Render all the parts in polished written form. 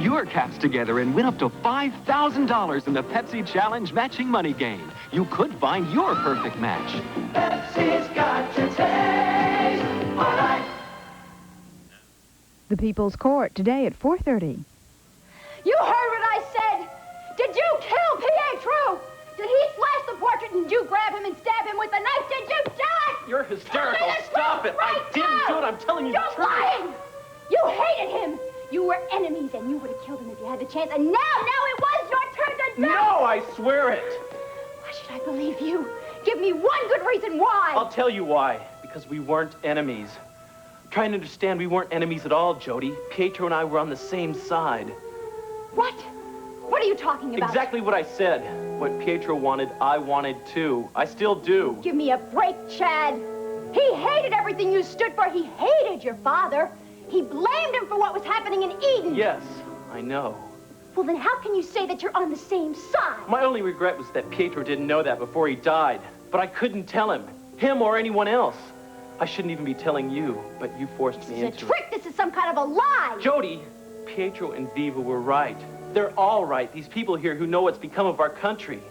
your caps together and win up to $5,000 in the Pepsi Challenge matching money game. You could find your perfect match. Pepsi's got to taste what I... The People's Court, today at 4:30. You heard what I said! Did you kill Pietro? Did he slash the portrait and you grab him and stab him with a knife? Did you do it? You're hysterical. Tell me the Stop truth it. right I didn't now. do it. I'm telling you the You're truth. lying! You hated him! You were enemies and you would have killed him if you had the chance. And now it was your turn to die! No, I swear it. Why should I believe you? Give me one good reason why! I'll tell you why. Because we weren't enemies. Try and understand, we weren't enemies at all, Jody. Pietro and I were on the same side. What? What are you talking about? Exactly what I said. What Pietro wanted, I wanted too. I still do. Give me a break, Chad. He hated everything you stood for. He hated your father. He blamed him for what was happening in Eden. Yes, I know. Well, then how can you say that you're on the same side? My only regret was that Pietro didn't know that before he died. But I couldn't tell him or anyone else. I shouldn't even be telling you, but you forced me into it. This is a trick. This is some kind of a lie. Jody, Pietro and Viva were right. They're all right. These people here who know what's become of our country.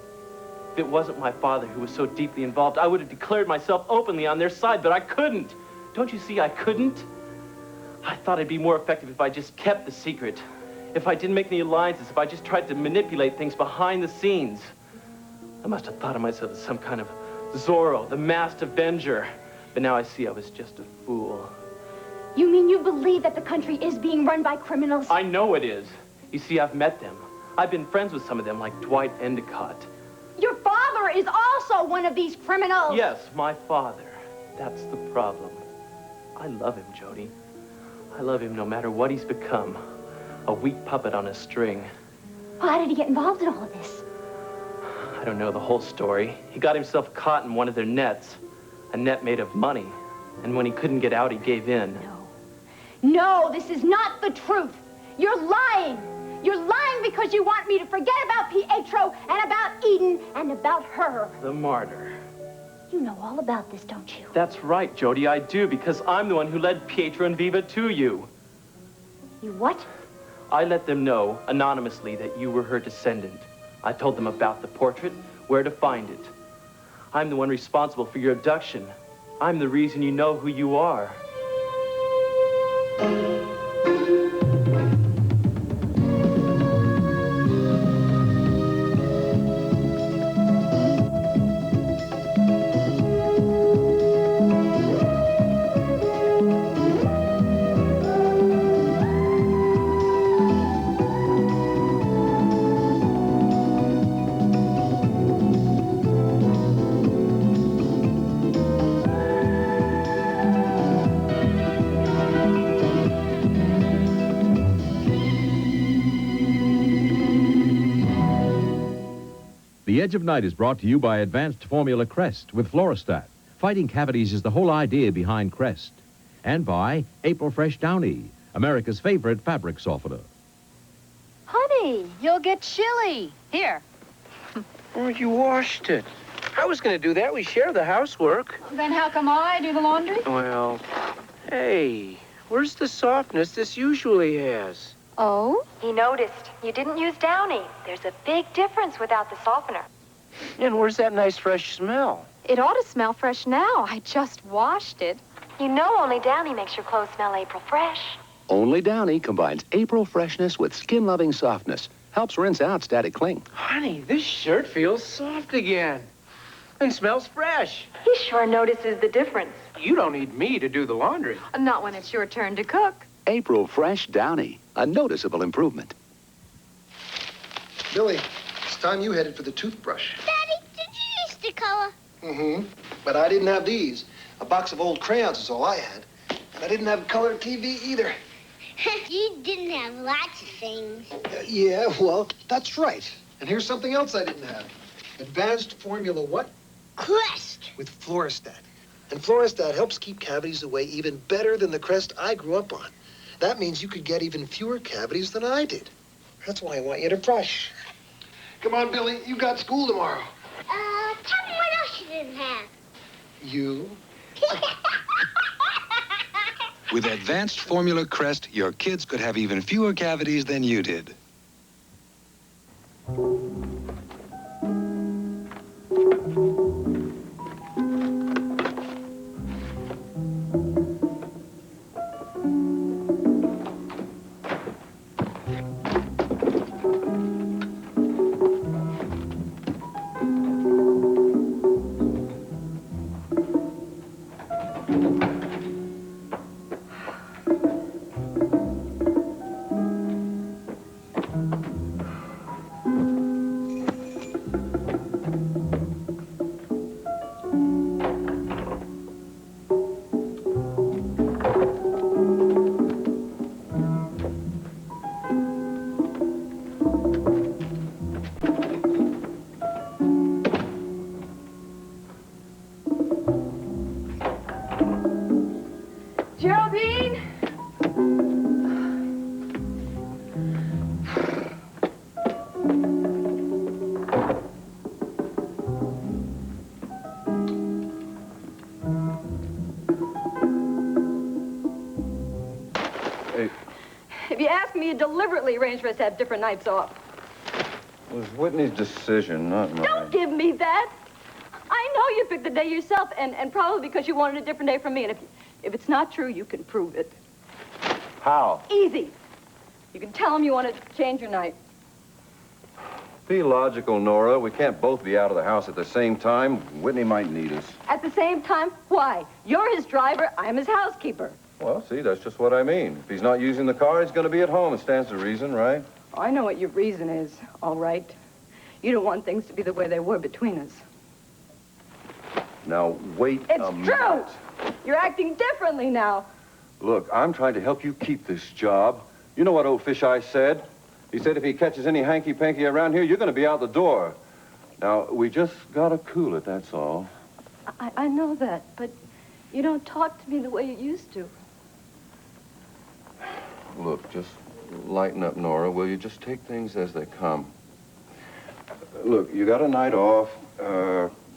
If it wasn't my father who was so deeply involved, I would have declared myself openly on their side, but I couldn't. Don't you see I couldn't? I thought I'd be more effective if I just kept the secret. If I didn't make any alliances, if I just tried to manipulate things behind the scenes. I must have thought of myself as some kind of Zorro, the masked avenger. But now I see I was just a fool. You mean you believe that the country is being run by criminals? I know it is. You see, I've met them. I've been friends with some of them, like Dwight Endicott. Your father is also one of these criminals. Yes, my father. That's the problem. I love him, Jody. I love him no matter what he's become. A weak puppet on a string. Well, how did he get involved in all of this? I don't know the whole story. He got himself caught in one of their nets. A net made of money. And when he couldn't get out, he gave in. No, this is not the truth. You're lying. You're lying because you want me to forget about Pietro and about Eden and about her. The martyr. You know all about this, don't you? That's right, Jody, I do, because I'm the one who led Pietro and Viva to you. You what? I let them know, anonymously, that you were her descendant. I told them about the portrait, where to find it. I'm the one responsible for your abduction. I'm the reason you know who you are. The Edge of Night is brought to you by Advanced Formula Crest with Floristat. Fighting cavities is the whole idea behind Crest. And by April Fresh Downy, America's favorite fabric softener. Honey, you'll get chilly. Here. Oh, you washed it. I was going to do that. We share the housework. Then how come I do the laundry? Well, hey, where's the softness this usually has? Oh? He noticed you didn't use Downy. There's a big difference without the softener. And where's that nice fresh smell? It ought to smell fresh now. I just washed it. You know only Downy makes your clothes smell April fresh. Only Downy combines April freshness with skin-loving softness. Helps rinse out static cling. Honey, this shirt feels soft again. And smells fresh. He sure notices the difference. You don't need me to do the laundry. Not when it's your turn to cook. April Fresh Downy. A noticeable improvement. Billy, it's time you headed for the toothbrush. Daddy, did you use the color? Mm-hmm. But I didn't have these. A box of old crayons is all I had. And I didn't have a color TV either. You didn't have lots of things. Yeah, well, that's right. And here's something else I didn't have. Advanced Formula what? Crest. With Floristat. And Floristat helps keep cavities away even better than the Crest I grew up on. That means you could get even fewer cavities than I did. That's why I want you to brush. Come on, Billy. You got school tomorrow. Tell me what else you didn't have. You? With advanced formula Crest, your kids could have even fewer cavities than you did. Geraldine? Hey, If you ask me, you deliberately arranged for us to have different nights off. it was Whitney's decision, not mine. Don't give me that. I know you picked the day yourself, and probably because you wanted a different day from me. And if it's not true, you can prove it. How? Easy. You can tell him you want to change your night. Be logical, Nora. We can't both be out of the house at the same time. Whitney might need us. At the same time, why? You're his driver, I'm his housekeeper. Well, see, that's just what I mean. If he's not using the car, he's going to be at home. It stands to reason, right? I know what your reason is, all right. You don't want things to be the way they were between us. Now, wait a minute. It's true! You're acting differently now. Look, I'm trying to help you keep this job. You know what old Fish Eye said? He said if he catches any hanky-panky around here, you're going to be out the door. Now, we just got to cool it, that's all. I know that, but you don't talk to me the way you used to. Look, just lighten up, Nora, will you? Just take things as they come. Look, you got a night off.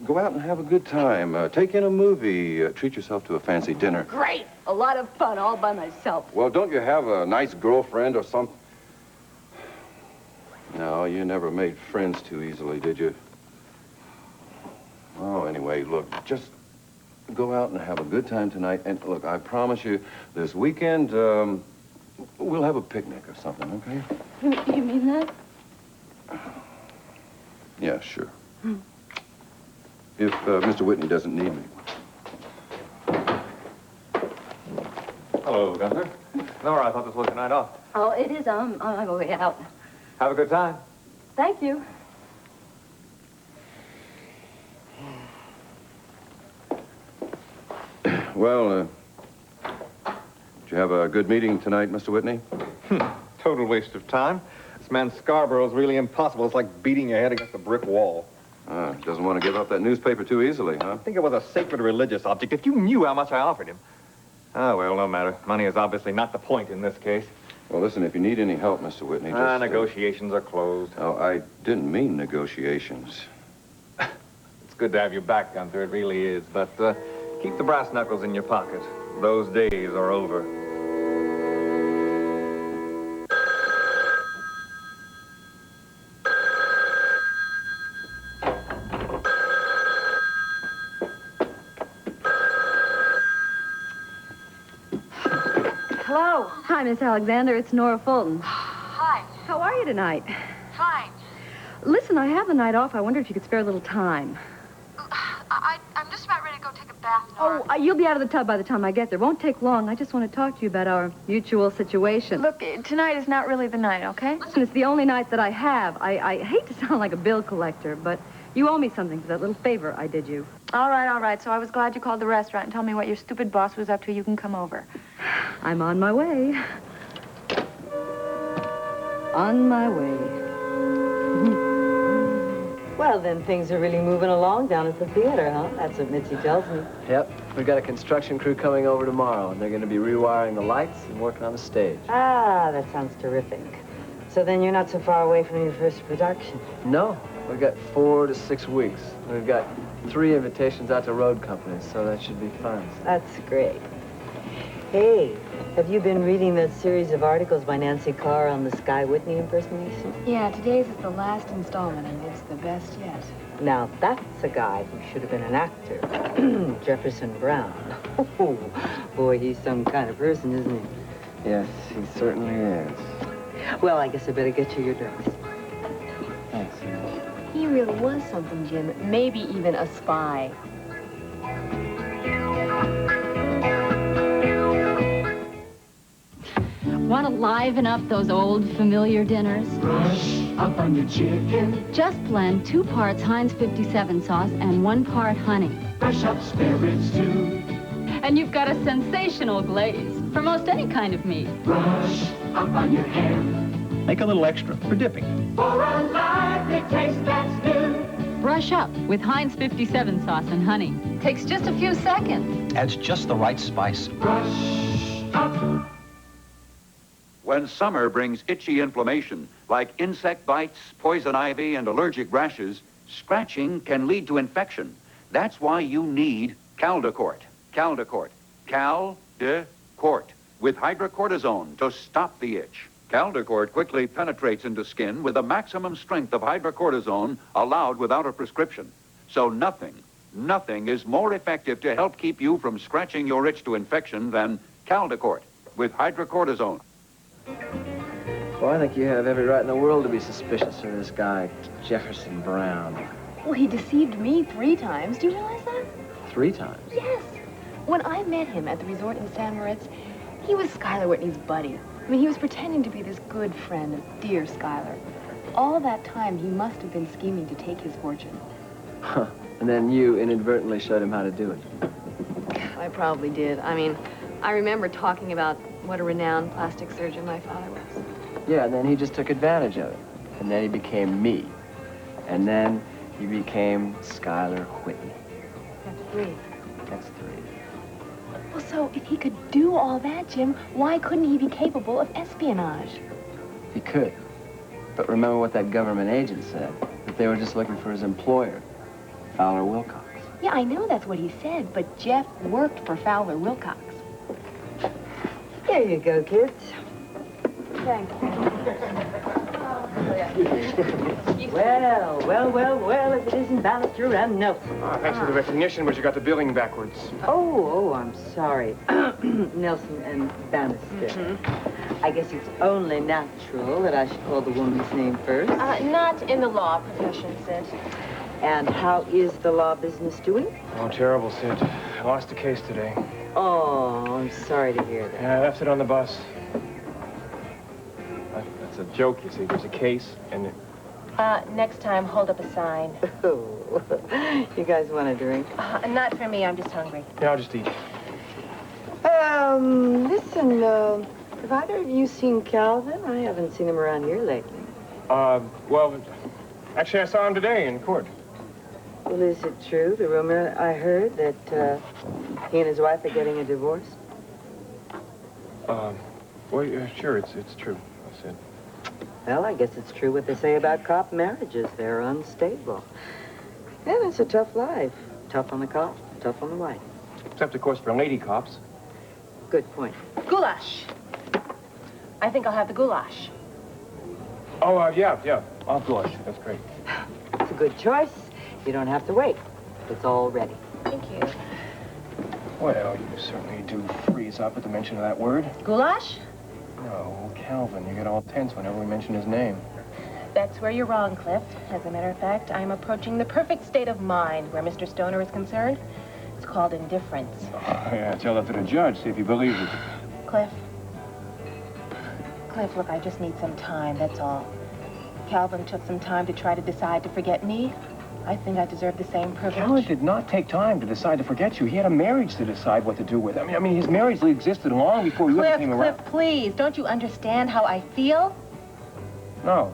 Go out and have a good time. Take in a movie. Treat yourself to a fancy dinner. Great! A lot of fun all by myself. Well, don't you have a nice girlfriend or something? No, you never made friends too easily, did you? Oh, anyway, look, just go out and have a good time tonight. And look, I promise you, this weekend, we'll have a picnic or something, okay? You mean that? Yeah, sure. If Mr. Whitney doesn't need me. Hello, Gunther. Nora, I thought this was your night off. Oh, it is. I'm on my way out. Have a good time. Thank you. Well, did you have a good meeting tonight, Mr. Whitney? Total waste of time. This man Scarborough's really impossible. It's like beating your head against a brick wall. Doesn't want to give up that newspaper too easily, huh? I think it was a sacred religious object. If you knew how much I offered him. Ah, well, no matter. Money is obviously not the point in this case. Well, listen, if you need any help, Mr. Whitney, just... negotiations are closed. Oh, I didn't mean negotiations. It's good to have you back, Gunther. It really is. But keep the brass knuckles in your pocket. Those days are over. Hello. Hi, Miss Alexander. It's Nora Fulton. Hi. How are you tonight? Fine. Listen, I have the night off. I wonder if you could spare a little time. I'm just about ready to go take a bath, Nora. Oh, you'll be out of the tub by the time I get there. Won't take long. I just want to talk to you about our mutual situation. Look, tonight is not really the night, okay? Listen, it's the only night that I have. I hate to sound like a bill collector, but you owe me something for that little favor I did you. All right. So I was glad you called the restaurant and told me what your stupid boss was up to. You can come over. I'm on my way. On my way. Well, then things are really moving along down at the theater, huh? That's what Mitzi tells me. Yep. We've got a construction crew coming over tomorrow, and they're going to be rewiring the lights and working on the stage. Ah, that sounds terrific. So then you're not so far away from your first production. No. We've got 4 to 6 weeks. We've got 3 invitations out to road companies, so that should be fun. That's great. Hey, Have you been reading that series of articles by Nancy Carr on the Sky Whitney impersonation? Yeah, today's is the last installment, and it's the best yet. Now, that's a guy who should have been an actor. Jefferson Brown. Oh, boy, he's some kind of person, isn't he? Yes, he certainly is. Well, I guess I better get you your dress. Thanks. He really was something, Jim. Maybe even a spy. Want to liven up those old familiar dinners? Brush up on your chicken. Just blend 2 parts Heinz 57 sauce and 1 part honey. Brush up spirits too. And you've got a sensational glaze for most any kind of meat. Brush up on your ham. Make a little extra for dipping. For a lively taste that's new. Brush up with Heinz 57 sauce and honey. Takes just a few seconds. Adds just the right spice. Brush up. When summer brings itchy inflammation, like insect bites, poison ivy, and allergic rashes, scratching can lead to infection. That's why you need Caldecort. Caldecort. Cal-de-Cort. With hydrocortisone to stop the itch. Caldecort quickly penetrates into skin with the maximum strength of hydrocortisone allowed without a prescription. So nothing is more effective to help keep you from scratching your itch to infection than Caldecort with hydrocortisone. Well, I think you have every right in the world to be suspicious of this guy, Jefferson Brown. Well, he deceived me 3 times. Do you realize that? 3 times? Yes. When I met him at the resort in San Moritz, he was Schuyler Whitney's buddy. I mean, he was pretending to be this good friend of dear Schuyler. All that time, he must have been scheming to take his fortune. Huh. And then you inadvertently showed him how to do it. I probably did. I mean, I remember talking about what a renowned plastic surgeon my father was. Yeah, and then he just took advantage of it. And then he became me. And then he became Schuyler Whitney. That's 3. That's 3. Well, so if he could do all that, Jim, why couldn't he be capable of espionage? He could. But remember what that government agent said, that they were just looking for his employer, Fowler Wilcox. Yeah, I know that's what he said, but Jeff worked for Fowler Wilcox. Here you go, kids. Thank you. Well, if it isn't Bannister and Nelson. Oh, thanks for the recognition, but you got the billing backwards. Oh, I'm sorry. Nelson and Bannister. I guess it's only natural that I should call the woman's name first. Not in the law profession, Sid. And how is the law business doing? Oh, terrible, Sid. I lost a case today. Oh, I'm sorry to hear that. Yeah, I left it on the bus. That's a joke, you see. There's a case, and... Next time, hold up a sign. Oh, you guys want a drink? Not for me, I'm just hungry. Yeah, I'll just eat. Listen, have either of you seen Calvin? I haven't seen him around here lately. Well, actually, I saw him today in court. Well, is it true, the rumor I heard, that he and his wife are getting a divorce? Well, yeah, sure, it's true, I said. Well, I guess it's true what they say about cop marriages. They're unstable. And it's a tough life. Tough on the cop, tough on the wife. Except, of course, for lady cops. Good point. Goulash. I think I'll have the goulash. Oh, yeah. I'll goulash. That's great. It's a good choice. You don't have to wait. It's all ready. Thank you. Well, you certainly do freeze up at the mention of that word. Goulash? No, Calvin. You get all tense whenever we mention his name. That's where you're wrong, Cliff. As a matter of fact, I'm approaching the perfect state of mind where Mr. Stoner is concerned. It's called indifference. Oh, yeah, tell that to the judge, see if he believes it. Cliff, look, I just need some time, that's all. Calvin took some time to try to decide to forget me. I think I deserve the same privilege. Calvin did not take time to decide to forget you. He had a marriage to decide what to do with. I mean, his marriage existed long before you ever came around. Cliff, please, don't you understand how I feel? No.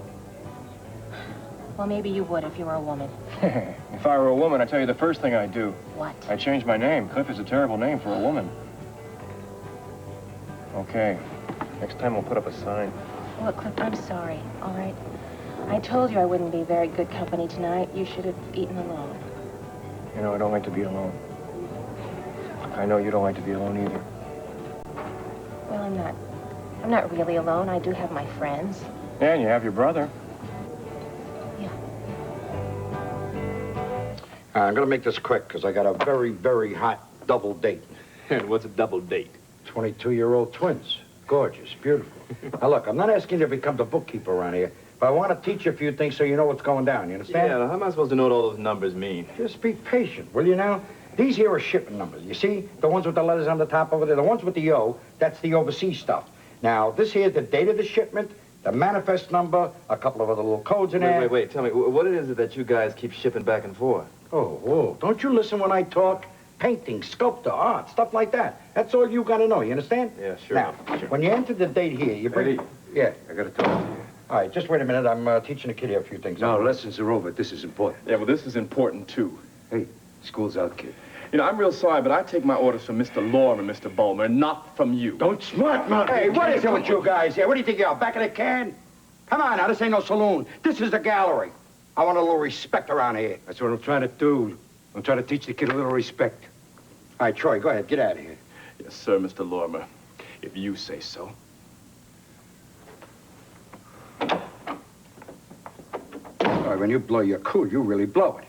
Well, maybe you would if you were a woman. If I were a woman, I'd tell you the first thing I'd do. What? I'd change my name. Cliff is a terrible name for a woman. Okay. Next time we'll put up a sign. Look, Cliff, I'm sorry, all right? I told you I wouldn't be very good company tonight. You should have eaten alone. You know, I don't like to be alone. I know you don't like to be alone either. Well, I'm not really alone. I do have my friends. Yeah, and you have your brother. Yeah. I'm going to make this quick, because I got a very, very hot double date. And what's a double date? 22-year-old twins. Gorgeous, beautiful. Now, look, I'm not asking you to become the bookkeeper around here, but I want to teach you a few things so you know what's going down. You understand? Yeah, how am I supposed to know what all those numbers mean? Just be patient, will you now? These here are shipping numbers. You see? The ones with the letters on the top over there, the ones with the O, that's the overseas stuff. Now, this here's the date of the shipment, the manifest number, a couple of other little codes in there. Wait. Tell me, what is it that you guys keep shipping back and forth? Oh, whoa. Don't you listen when I talk? Painting, sculptor, art, stuff like that. That's all you got to know, you understand? Yeah, sure. Now, when you enter the date here, you bring... Eddie. Yeah. I got to talk to you. All right, just wait a minute. I'm teaching the kid here a few things. No, lessons are over. This is important. Yeah, well, this is important, too. Hey, school's out, kid. You know, I'm real sorry, but I take my orders from Mr. Lorme and Mr. Bulmer, not from you. Don't smart mouth. Hey, what is it with you guys here? What do you think you are, back of the can? Come on now, this ain't no saloon. This is the gallery. I want a little respect around here. That's what I'm trying to do. I'm trying to teach the kid a little respect. All right, Troy, go ahead. Get out of here. Yes, sir, Mr. Lormer, if you say so. All right, when you blow your cool, you really blow it.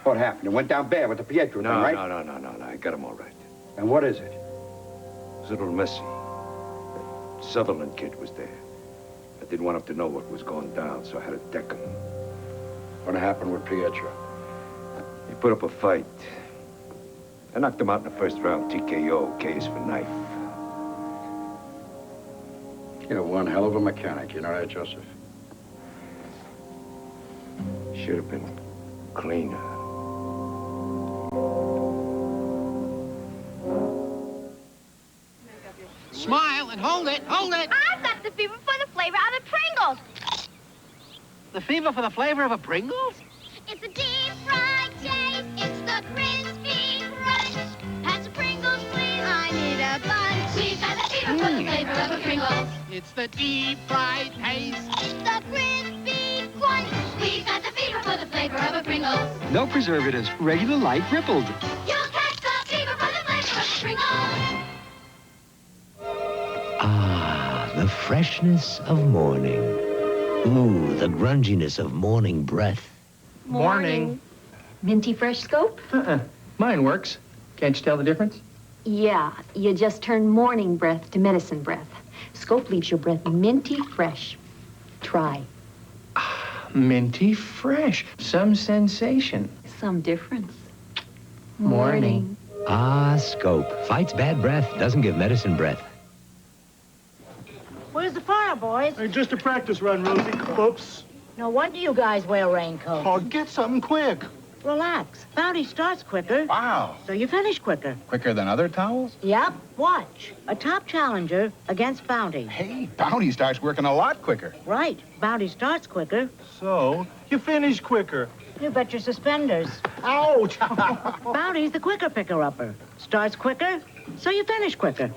What happened? It went down bad with the Pietro thing, right? No. I got him all right. And what is it? It was a little messy. That Sutherland kid was there. I didn't want him to know what was going down, so I had to deck him. What happened with Pietro? He put up a fight. I knocked him out in the first round, TKO, K is for knife. You're one hell of a mechanic, you know that, Joseph? Should have been cleaner. Smile and hold it, hold it! I've got the fever for the flavor of the Pringles. The fever for the flavor of a Pringles? It's a deep fried taste. It's the crispy crunch. Pass the Pringles, please. I need a bunch. We've got the fever for the flavor of a Pringles. It's the deep fried taste. It's the crispy crunch. We've got the fever for the flavor of a Pringles. No preservatives, regular light rippled. You'll catch the fever for the flavor of a Pringles. Ah, the freshness of morning. Ooh, the grunginess of morning breath. Morning. Minty Fresh Scope? Mine works. Can't you tell the difference? Yeah, you just turn morning breath to medicine breath. Scope leaves your breath minty fresh. Try. Minty fresh. Some sensation. Some difference. Morning. Ah, Scope. Fights bad breath, doesn't give medicine breath. Where's the fire, boys? Hey, just a practice run, Rosie. Oops. No wonder you guys wear raincoats. Oh, get something quick. Relax. Bounty starts quicker. Wow. So you finish quicker. Quicker than other towels? Yep. Watch. A top challenger against Bounty. Hey, Bounty starts working a lot quicker. Right. Bounty starts quicker. So, you finish quicker. You bet your suspenders. Ouch! Bounty's the quicker picker-upper. Starts quicker, so you finish quicker.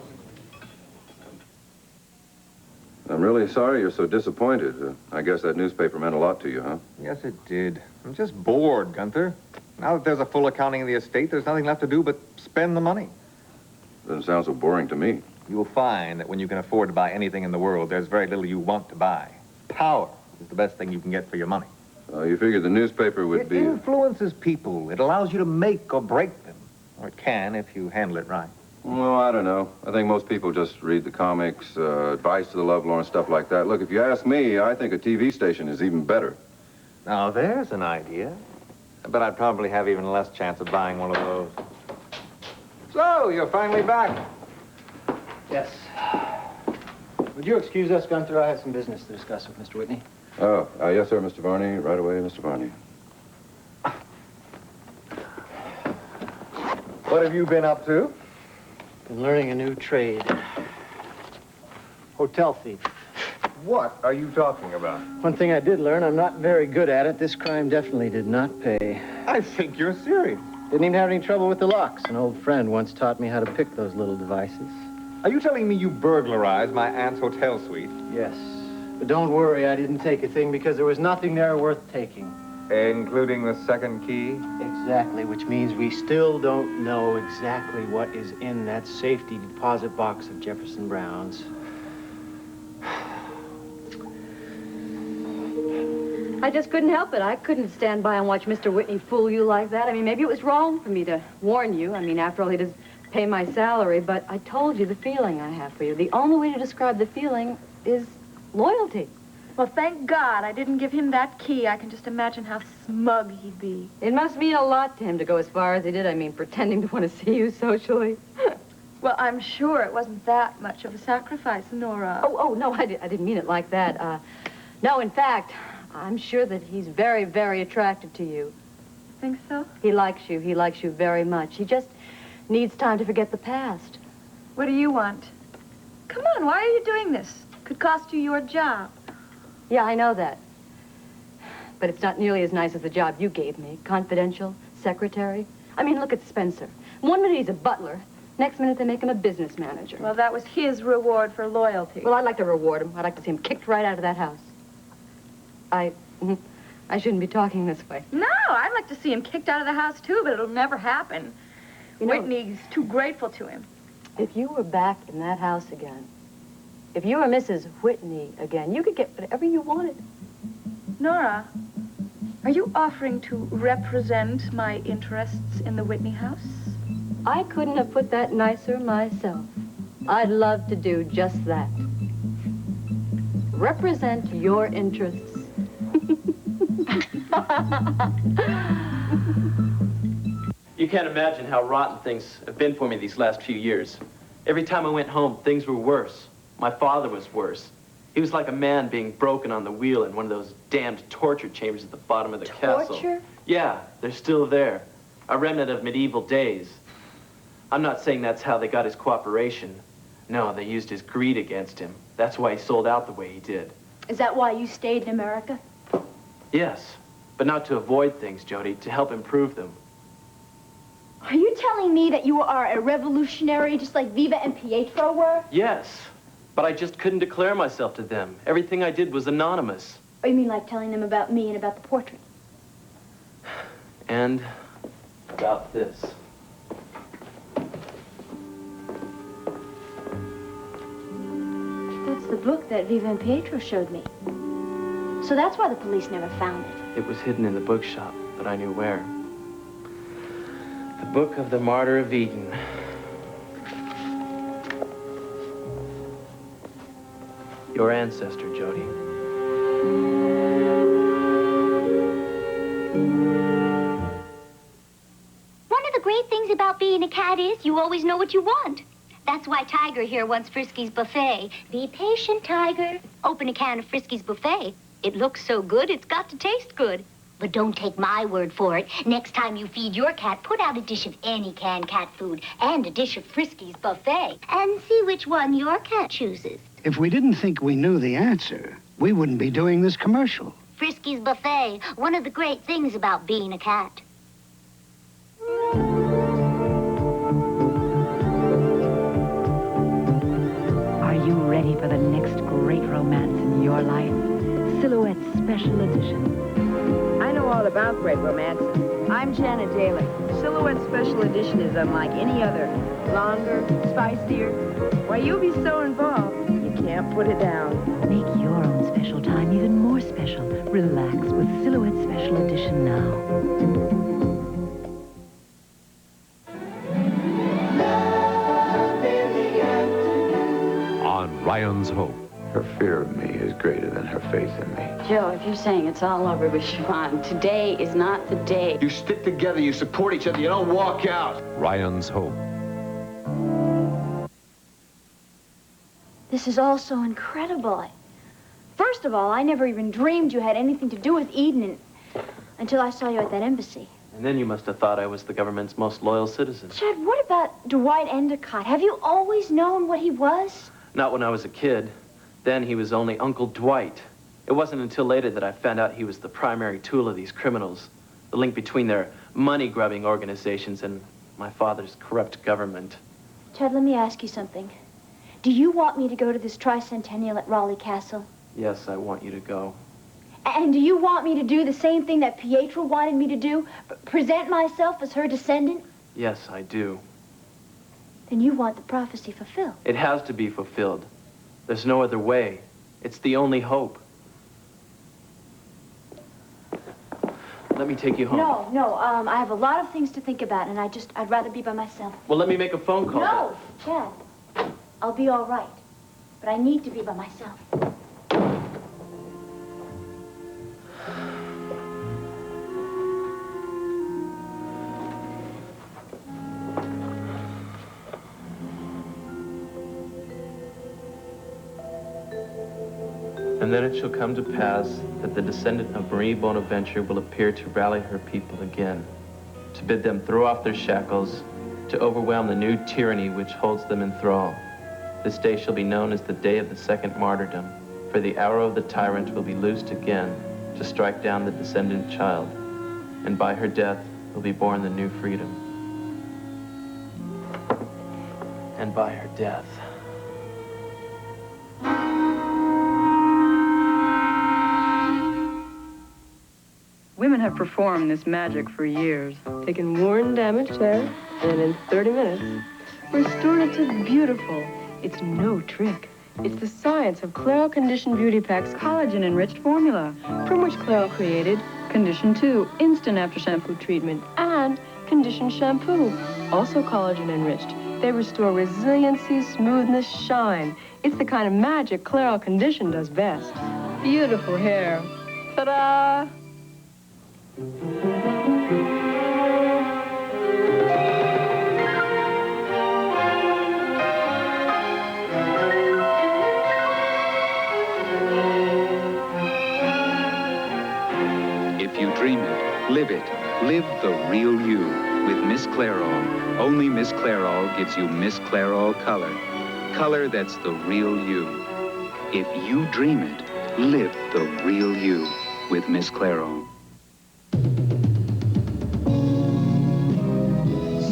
I'm really sorry you're so disappointed. I guess that newspaper meant a lot to you, huh? Yes, it did. I'm just bored, Gunther. Now that there's a full accounting of the estate, there's nothing left to do but spend the money. Doesn't sound so boring to me. You'll find that when you can afford to buy anything in the world, there's very little you want to buy. Power is the best thing you can get for your money. You figured the newspaper would be... It influences people. It allows you to make or break them. Or it can if you handle it right. Well, I don't know. I think most people just read the comics, advice to the lovelorn, stuff like that. Look, if you ask me, I think a TV station is even better. Now, there's an idea. But I'd probably have even less chance of buying one of those. So, you're finally back. Yes. Would you excuse us, Gunther? I have some business to discuss with Mr. Whitney. Oh, yes, sir, Mr. Varney. Right away, Mr. Varney. What have you been up to? Been learning a new trade. Hotel thief. What are you talking about? One thing I did learn, I'm not very good at it. This crime definitely did not pay. I think you're serious. Didn't even have any trouble with the locks. An old friend once taught me how to pick those little devices. Are you telling me you burglarized my aunt's hotel suite? Yes. But don't worry, I didn't take a thing because there was nothing there worth taking. Including the second key? Exactly, which means we still don't know exactly what is in that safety deposit box of Jefferson Brown's. I just couldn't help it. I couldn't stand by and watch Mr. Whitney fool you like that. I mean, maybe it was wrong for me to warn you. I mean, after all, he does pay my salary, but I told you the feeling I have for you. The only way to describe the feeling is loyalty. Well, thank God I didn't give him that key. I can just imagine how smug he'd be. It must mean a lot to him to go as far as he did. I mean, pretending to want to see you socially. Well, I'm sure it wasn't that much of a sacrifice, Nora. Oh, no, I didn't mean it like that. No, in fact, I'm sure that he's very, very attracted to you. Think so? He likes you. He likes you very much. He just needs time to forget the past. What do you want? Come on, why are you doing this? Could cost you your job. Yeah, I know that. But it's not nearly as nice as the job you gave me. Confidential, secretary. I mean, look at Spencer. One minute he's a butler. Next minute they make him a business manager. Well, that was his reward for loyalty. Well, I'd like to reward him. I'd like to see him kicked right out of that house. I shouldn't be talking this way. No, I'd like to see him kicked out of the house, too, but it'll never happen. You know, Whitney's too grateful to him. If you were back in that house again, if you were Mrs. Whitney again, you could get whatever you wanted. Nora, are you offering to represent my interests in the Whitney house? I couldn't have put that nicer myself. I'd love to do just that. Represent your interests. You can't imagine how rotten things have been for me these last few years. Every time I went home, things were worse. My father was worse. He was like a man being broken on the wheel in one of those damned torture chambers at the bottom of the castle. Torture? Yeah, they're still there. A remnant of medieval days. I'm not saying that's how they got his cooperation. No, they used his greed against him. That's why he sold out the way he did. Is that why you stayed in America? Yes, but not to avoid things, Jody, to help improve them. Are you telling me that you are a revolutionary just like Viva and Pietro were? Yes, but I just couldn't declare myself to them. Everything I did was anonymous. Oh, you mean like telling them about me and about the portrait? And about this. That's the book that Viva and Pietro showed me. So that's why the police never found it. It was hidden in the bookshop, but I knew where. The Book of the Martyr of Eden. Your ancestor, Jody. One of the great things about being a cat is you always know what you want. That's why Tiger here wants Frisky's Buffet. Be patient, Tiger. Open a can of Frisky's Buffet. It looks so good, it's got to taste good. But don't take my word for it. Next time you feed your cat, put out a dish of any canned cat food and a dish of Frisky's Buffet. And see which one your cat chooses. If we didn't think we knew the answer, we wouldn't be doing this commercial. Frisky's Buffet, one of the great things about being a cat. Are you ready for the next great romance in your life? Silhouette Special Edition. I know all about great romances. I'm Janet Daly. Silhouette Special Edition is unlike any other. Longer, spicier. Why, you'll be so involved, you can't put it down. Make your own special time even more special. Relax with Silhouette Special Edition now. On Ryan's Hope. Her fear of me is greater than her faith in me. Joe, if you're saying it's all over with Siobhan, today is not the day. You stick together, you support each other, you don't walk out. Ryan's Hope. This is all so incredible. First of all, I never even dreamed you had anything to do with Eden until I saw you at that embassy. And then you must have thought I was the government's most loyal citizen. Chad, what about Dwight Endicott? Have you always known what he was? Not when I was a kid. Then he was only Uncle Dwight. It wasn't until later that I found out he was the primary tool of these criminals. The link between their money-grubbing organizations and my father's corrupt government. Chad, let me ask you something. Do you want me to go to this tricentennial at Raleigh Castle? Yes, I want you to go. And do you want me to do the same thing that Pietro wanted me to do? Present myself as her descendant? Yes, I do. Then you want the prophecy fulfilled. It has to be fulfilled. There's no other way. It's the only hope. Let me take you home. No, I have a lot of things to think about, and I'd rather be by myself. Well, let me make a phone call. No, Chad. I'll be all right. But I need to be by myself. And then it shall come to pass that the descendant of Marie Bonaventure will appear to rally her people again, to bid them throw off their shackles, to overwhelm the new tyranny which holds them in thrall. This day shall be known as the day of the second martyrdom, for the arrow of the tyrant will be loosed again to strike down the descendant child, and by her death will be born the new freedom. And by her death. Women have performed this magic for years. Taken worn, damaged hair, and in 30 minutes, restored it to beautiful. It's no trick. It's the science of Clairol Condition Beauty Pack's collagen-enriched formula, from which Clairol created Condition 2, instant after shampoo treatment, and Condition Shampoo, also collagen-enriched. They restore resiliency, smoothness, shine. It's the kind of magic Clairol Condition does best. Beautiful hair. Ta-da! If you dream it, live it. Live the real you with Miss Clairol. Only Miss Clairol gives you Miss Clairol color. Color that's the real you. If you dream it, live the real you with Miss Clairol.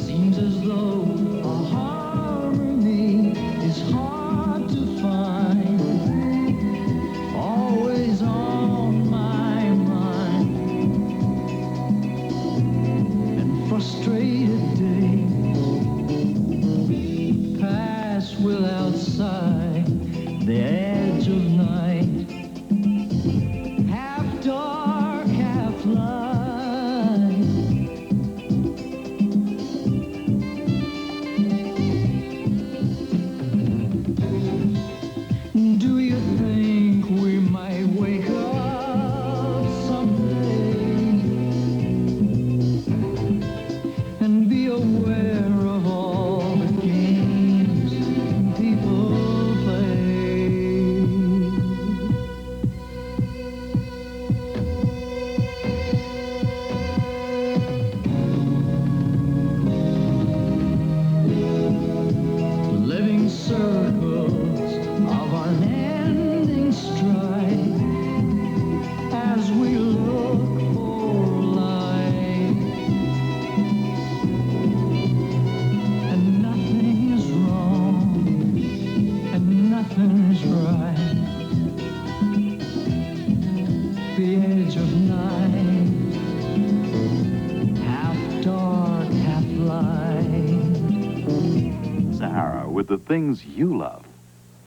Seems as though a harmony is hard to find. Always on my mind. And frustrated days pass without sight. The edge of night, half dark, half light. Do you think we might wake up someday and be aware of all the games people play? Living circles of unending strife as we look for light, and nothing is wrong and nothing is right. The edge of night, half dark, half light. Sahara, with the things you love.